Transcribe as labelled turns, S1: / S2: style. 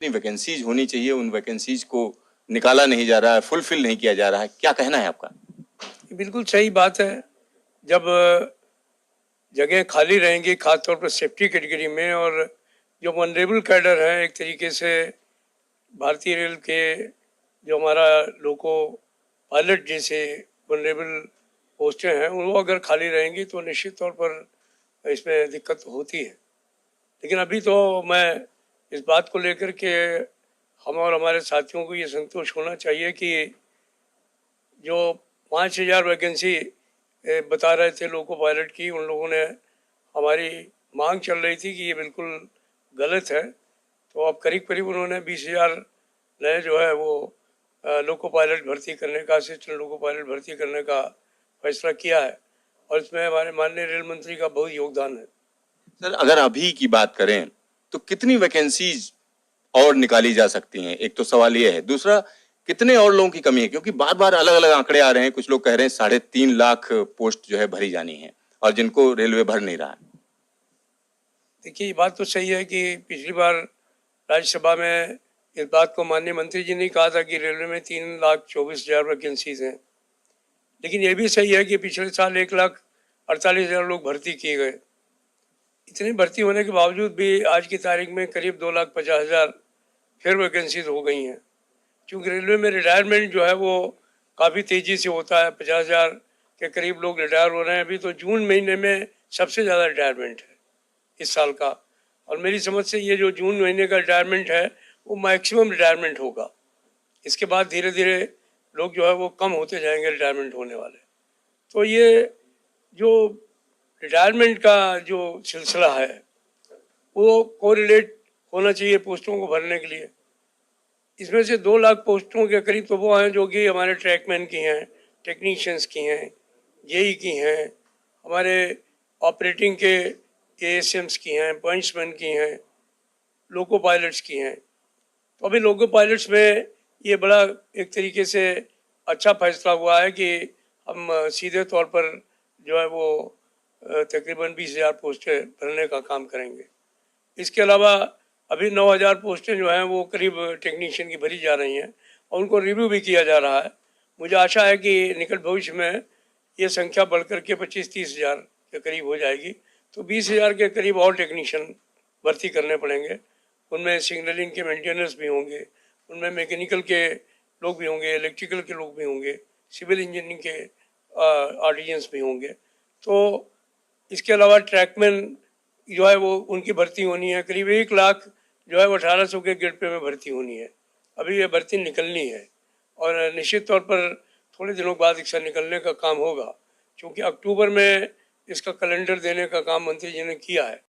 S1: कितनी वैकेंसीज होनी चाहिए, उन वैकेंसीज को निकाला नहीं जा रहा है, फुलफिल नहीं किया जा रहा है, क्या कहना है आपका?
S2: बिल्कुल सही बात है। जब जगह खाली रहेंगी खासतौर पर सेफ्टी कैटेगरी में, और जो वनरेबल कैडर है एक तरीके से भारतीय रेल के, जो हमारा लोको पायलट जैसे वनरेबल पोस्टें हैं, वो अगर खाली रहेंगी तो निश्चित तौर पर इसमें दिक्कत होती है। लेकिन अभी तो मैं इस बात को लेकर के हम और हमारे साथियों को ये संतोष होना चाहिए कि जो 5,000 वैकेंसी बता रहे थे लोको पायलट की, उन लोगों ने, हमारी मांग चल रही थी कि ये बिल्कुल गलत है, तो अब करीब करीब उन्होंने 20,000 नए जो है वो लोको पायलट भर्ती करने का, असिस्टेंट लोको पायलट भर्ती करने का फैसला किया है, और इसमें हमारे माननीय रेल मंत्री का बहुत योगदान है।
S1: सर, अगर अभी की बात करें तो कितनी वैकेंसीज और निकाली जा सकती हैं? एक तो सवाल ये है। दूसरा, कितने और लोगों की कमी है? क्योंकि बार बार अलग अलग आंकड़े आ रहे हैं। कुछ लोग कह रहे हैं 3.5 लाख पोस्ट जो है भरी जानी है, और जिनको रेलवे भर नहीं रहा है।
S2: देखिए, ये बात तो सही है कि पिछली बार राज्यसभा में इस बात को माननीय मंत्री जी ने कहा था कि रेलवे में 3,24,000 वैकेंसीज हैं। लेकिन ये भी सही है कि पिछले साल 1,48,000 लोग भर्ती किए गए। इतनी भर्ती होने के बावजूद भी आज की तारीख में करीब 2,50,000 फिर वैकेंसीज हो गई हैं। क्योंकि रेलवे में रिटायरमेंट जो है वो काफ़ी तेज़ी से होता है। 50,000 के करीब लोग रिटायर हो रहे हैं। अभी तो जून महीने में सबसे ज़्यादा रिटायरमेंट है इस साल का, और मेरी समझ से ये जो जून महीने का रिटायरमेंट है वो मैक्सिमम रिटायरमेंट होगा। इसके बाद धीरे धीरे लोग जो है वो कम होते जाएंगे रिटायरमेंट होने वाले। तो ये जो रिटायरमेंट का जो सिलसिला है वो कोरिलेट होना चाहिए पोस्टों को भरने के लिए। इसमें से 2 लाख पोस्टों के करीब तो वो हैं जो कि हमारे ट्रैकमैन की हैं, टेक्नीशियंस की हैं, जेई की हैं, हमारे ऑपरेटिंग के एएसएम्स की हैं, पॉइंट्समैन की हैं, लोको पायलट्स की हैं। तो अभी लोको पायलट्स में ये बड़ा एक तरीके से अच्छा फैसला हुआ है कि हम सीधे तौर पर जो है वो तकरीबन 20,000 पोस्टें भरने का काम करेंगे। इसके अलावा अभी 9,000 पोस्टें जो हैं वो करीब टेक्नीशियन की भरी जा रही हैं, और उनको रिव्यू भी किया जा रहा है। मुझे आशा है कि निकट भविष्य में ये संख्या बढ़कर के 25-30,000 के करीब हो जाएगी। तो 20,000 के करीब और टेक्नीशियन भर्ती करने पड़ेंगे। उनमें सिग्नलिंग के मेंटेनेंस भी होंगे, उनमें मैकेनिकल के लोग भी होंगे, इलेक्ट्रिकल के लोग भी होंगे, सिविल इंजीनियरिंग के आर्टिजन्स भी होंगे। तो इसके अलावा ट्रैकमैन जो है वो उनकी भर्ती होनी है। करीब 1 लाख जो है वो 1,800 के ग्रेड पे में भर्ती होनी है। अभी ये भर्ती निकलनी है, और निश्चित तौर पर थोड़े दिनों बाद इसका निकलने का काम होगा, क्योंकि अक्टूबर में इसका कैलेंडर देने का काम मंत्री जी ने किया है।